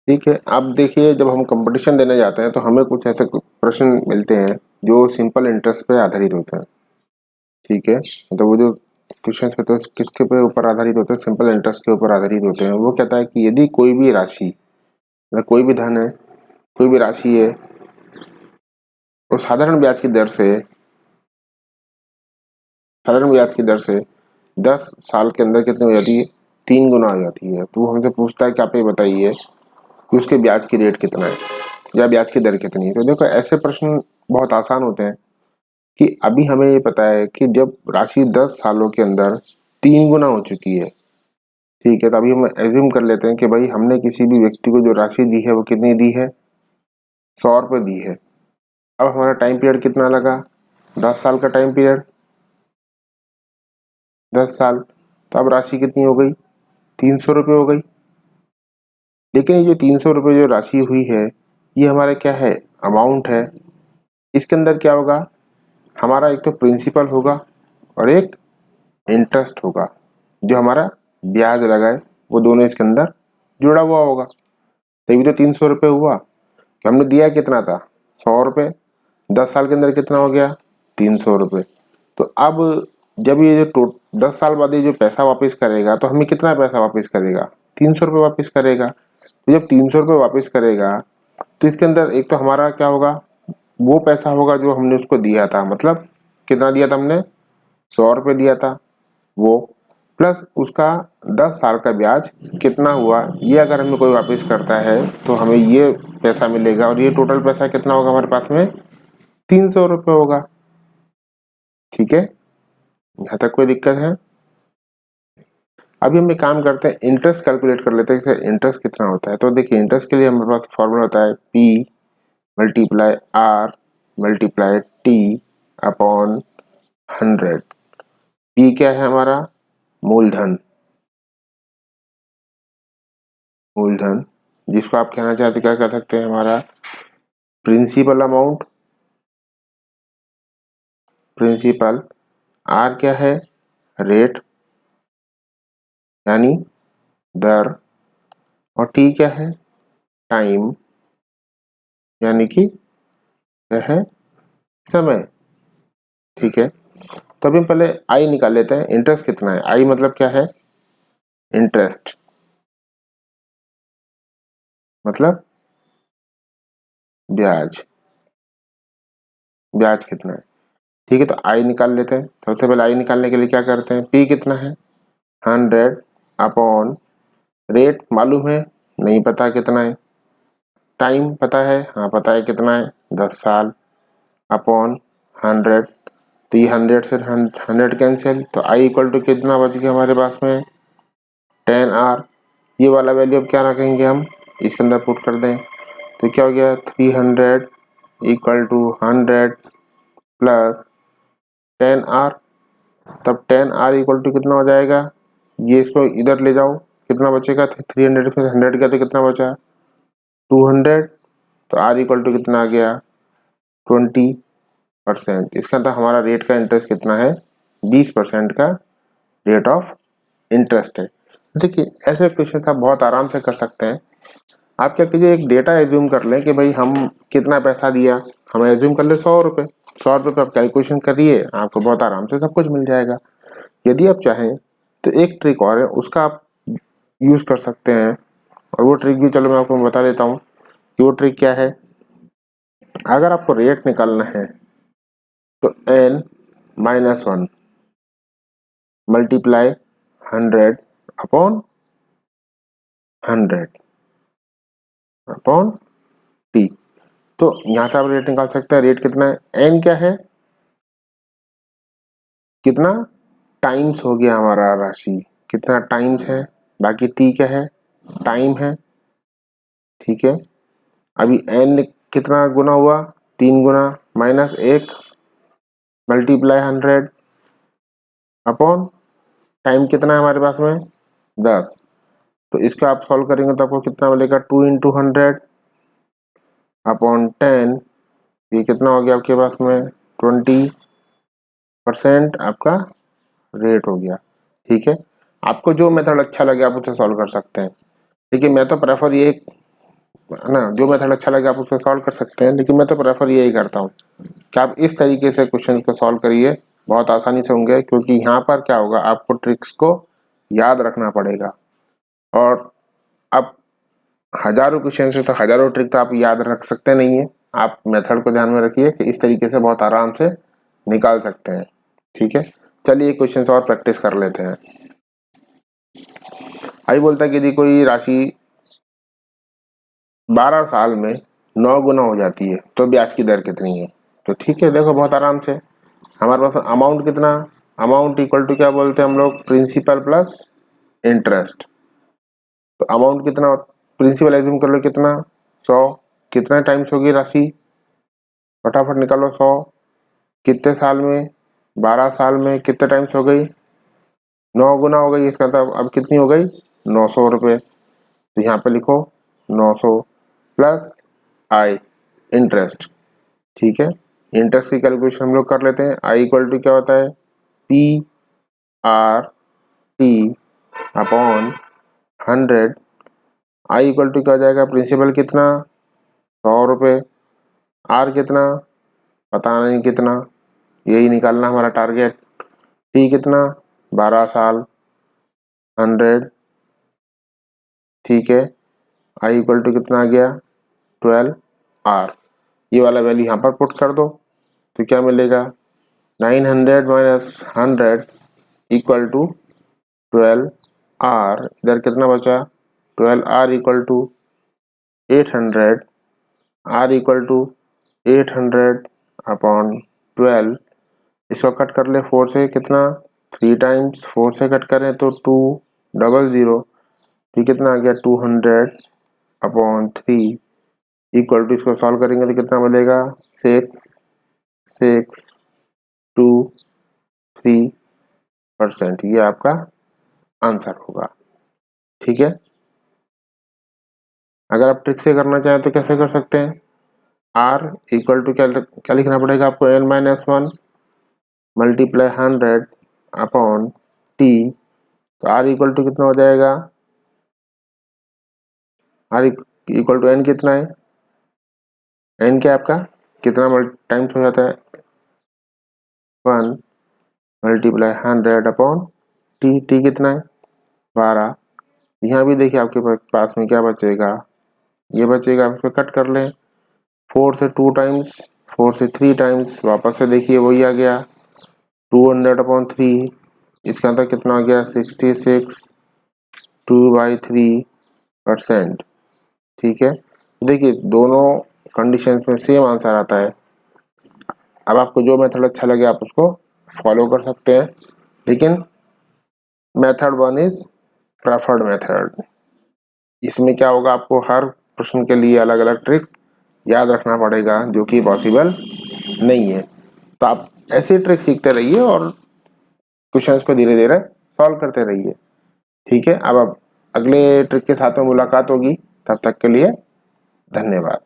ठीक है। अब देखिए, जब हम कंपटीशन देने जाते हैं तो हमें कुछ ऐसे प्रश्न मिलते हैं जो सिंपल इंटरेस्ट पे आधारित होते हैं। ठीक है, तो वो जो क्वेश्चन होते हैं किसके पे ऊपर आधारित होते हैं, सिंपल इंटरेस्ट के ऊपर आधारित होते हैं। वो कहता है कि यदि कोई भी राशि, मतलब कोई भी धन है, कोई भी राशि है, तो साधारण ब्याज की दर से 10 साल के अंदर कितनी हो जाती है, 3 गुना हो जाती है। तो वो हमसे पूछता है कि आप ये बताइए कि उसके ब्याज की रेट कितना है या ब्याज की दर कितनी है। तो देखो, ऐसे प्रश्न बहुत आसान होते हैं कि अभी हमें ये पता है कि जब राशि 10 सालों के अंदर 3 गुना हो चुकी है, ठीक है, तो अभी हम एज्यूम कर लेते हैं कि भाई हमने किसी भी व्यक्ति को जो राशि दी है वो कितनी दी है, 100 रुपये दी है। अब हमारा टाइम पीरियड कितना लगा, 10 साल का टाइम पीरियड, 10 साल। तो अब राशि कितनी हो गई, 300 रुपये हो गई। लेकिन ये जो 300 रुपये जो राशि हुई है, ये हमारा क्या है, अमाउंट है। इसके अंदर क्या होगा, हमारा एक तो प्रिंसिपल होगा और एक इंटरेस्ट होगा। जो हमारा ब्याज लगा है वो दोनों इसके अंदर जुड़ा हुआ होगा। तभी तो 300 रुपये हुआ कि हमने दिया कितना था, 100 रुपये। 10 साल के अंदर कितना हो गया, 300 रुपये। तो अब जब ये जो 10 साल बाद ये जो पैसा वापस करेगा तो हमें कितना पैसा वापस करेगा, 300 रुपये वापस करेगा। तो जब 300 रुपये वापस करेगा तो इसके अंदर एक तो हमारा क्या होगा, वो पैसा होगा जो हमने उसको दिया था, मतलब कितना दिया था हमने, 100 रुपये दिया था वो, प्लस उसका 10 साल का ब्याज कितना हुआ, ये अगर हमें कोई वापस करता है तो हमें ये पैसा मिलेगा। और ये टोटल पैसा कितना होगा हमारे पास में, 300 रुपये होगा। ठीक है, यहाँ तक कोई दिक्कत है। अभी हम एक काम करते हैं, इंटरेस्ट कैलकुलेट कर लेते हैं कि इंटरेस्ट कितना होता है। तो देखिए, इंटरेस्ट के लिए हमारे पास फॉर्मूला होता है P multiply R multiply T upon 100। P क्या है हमारा, मूलधन, मूलधन जिसको आप कहना चाहते क्या कह सकते हैं, हमारा प्रिंसिपल अमाउंट, प्रिंसिपल। R क्या है, रेट यानी दर। और T क्या है, टाइम यानी कि क्या है, समय। ठीक है, तो अभी हम पहले I निकाल लेते हैं। इंटरेस्ट कितना है, I मतलब क्या है, इंटरेस्ट मतलब ब्याज, ब्याज कितना है। ठीक है, तो I निकाल लेते हैं। सबसे पहले I निकालने के लिए क्या करते हैं, P कितना है, 100 अपॉन रेट मालूम है, नहीं पता कितना है, टाइम पता है, हाँ पता है कितना है, 10 साल, अपॉन 100। तो ये 100 से 100 कैंसिल, तो I इक्वल टू कितना बच गया हमारे पास में, 10R। ये वाला वैल्यू अब क्या रखेंगे हम, इसके अंदर पुट कर दें। तो क्या हो गया, 300 इक्वल टू 100 प्लस 10R। तब 10R इक्वल टू कितना हो जाएगा, ये इसको इधर ले जाओ, कितना बचेगा, 300 में 100 का तो कितना बचा, 200। तो R इक्वल टू कितना आ गया, 20%। इसका मतलब हमारा रेट का इंटरेस्ट कितना है, 20% का रेट ऑफ इंटरेस्ट है। देखिए, ऐसे क्वेश्चन आप बहुत आराम से कर सकते हैं। आप क्या कीजिए, एक डेटा एज्यूम कर लें कि भाई हम कितना पैसा दिया, हम एज्यूम कर ले 100 रुपये। 100 रुपये पर आप कैलकुलेशन करिए, आपको बहुत आराम से सब कुछ मिल जाएगा। यदि आप चाहें तो एक ट्रिक और है, उसका आप यूज़ कर सकते हैं। और वो ट्रिक भी चलो मैं आपको बता देता हूँ कि वो ट्रिक क्या है। अगर आपको रेट निकालना है तो n-1 multiply 100 upon 100 upon T. तो यहाँ से आप रेट निकाल सकते हैं। रेट कितना है, n क्या है, कितना टाइम्स हो गया हमारा राशि, कितना टाइम्स है, बाकी टी क्या है, टाइम है। ठीक है, अभी n कितना गुना हुआ, 3 गुना, माइनस 1 मल्टीप्लाई 100 अपॉन टाइम कितना है हमारे पास में, 10। तो इसका आप सॉल्व करेंगे तो आपको कितना मिलेगा, 2 इंटू 100 अपॉन 10। ये कितना हो गया आपके पास में, 20% आपका रेट हो गया। ठीक है, आपको जो मेथड अच्छा लगे आप उसे सॉल्व कर सकते हैं। देखिए, मैं तो प्रेफर ये ना, जो मेथड अच्छा लगे आप उसको सॉल्व कर सकते हैं, लेकिन मैं तो प्रेफर यही करता हूँ कि आप इस तरीके से क्वेश्चन को सॉल्व करिए, बहुत आसानी से होंगे। क्योंकि यहाँ पर क्या होगा, आपको ट्रिक्स को याद रखना पड़ेगा। और अब हजारों क्वेश्चन से तो हजारों ट्रिक तो आप याद रख सकते नहीं है। आप मेथड को ध्यान में रखिए कि इस तरीके से बहुत आराम से निकाल सकते हैं। ठीक है, चलिए क्वेश्चन और प्रैक्टिस कर लेते हैं। आई बोलता है कि यदि कोई राशि 12 साल में 9 गुना हो जाती है तो ब्याज की दर कितनी है। तो ठीक है, देखो बहुत आराम से हमारे पास अमाउंट कितना, अमाउंट इक्वल टू क्या बोलते हैं हम लोग, प्रिंसिपल प्लस इंटरेस्ट। तो अमाउंट कितना, प्रिंसिपल एज्यूम कर लो कितना, 100। कितना टाइम्स होगी राशि, फटाफट निकालो। 100 कितने साल में, 12 साल में कितने टाइम्स हो गई, 9 गुना हो गई। इसका मतलब अब कितनी हो गई, 900 रुपये। तो यहाँ पे लिखो 900 प्लस आई इंटरेस्ट। ठीक है, इंटरेस्ट की कैलकुलेशन हम लोग कर लेते हैं। आई इक्वल टू क्या होता है, P R T upon 100। I equal to क्या हो जाएगा, प्रिंसिपल कितना, 100 रुपये, आर कितना पता नहीं कितना, यही निकालना हमारा टारगेट। टी कितना, 12 साल, 100। ठीक है, आई इक्वल टू कितना आ गया, 12 आर। ये वाला वैल्यू यहाँ पर पुट कर दो तो क्या मिलेगा, 900 माइनस 100 इक्वल टू 12 आर। इधर कितना बचा, 12 R equal to 800, R equal to 800 upon 12। इसको कट कर ले 4 से, कितना 3 टाइम्स, 4 से कट करें तो 200। तो कितना आ गया, 200 अपॉन 3 इक्वल टू, इसको सॉल्व करेंगे तो कितना मिलेगा, 6.623%। ये आपका आंसर होगा। ठीक है, अगर आप ट्रिक से करना चाहें तो कैसे कर सकते हैं, आर इक्वल टू क्या लिखना पड़ेगा आपको, n-1 मल्टीप्लाई 100 अपॉन टी। तो आर इक्वल टू कितना हो जाएगा, आर इक्वल टू एन कितना है, एन क्या आपका कितना टाइम्स हो जाता है, 1 मल्टीप्लाई 100 अपॉन टी। टी कितना है, 12। यहाँ भी देखिए आपके पास में क्या बचेगा, ये बचेगा, आप इसको कट कर लें, 4 से 2 टाइम्स, 4 से 3 टाइम्स, वापस से देखिए वही आ गया 200 अपॉन 3। इसका अंतर कितना हो गया, 66 2/3%। ठीक है, देखिए दोनों कंडीशंस में सेम आंसर आता है। अब आपको जो मेथड अच्छा लगे आप उसको फॉलो कर सकते हैं, लेकिन मेथड 1 इज प्रेफर्ड मेथड। इसमें क्या होगा, आपको हर प्रश्न के लिए अलग अलग ट्रिक याद रखना पड़ेगा, जो कि पॉसिबल नहीं है। तो आप ऐसे ट्रिक सीखते रहिए और क्वेश्चंस को धीरे धीरे सॉल्व करते रहिए। ठीक है, अब अगले ट्रिक के साथ में मुलाकात होगी, तब तक के लिए धन्यवाद।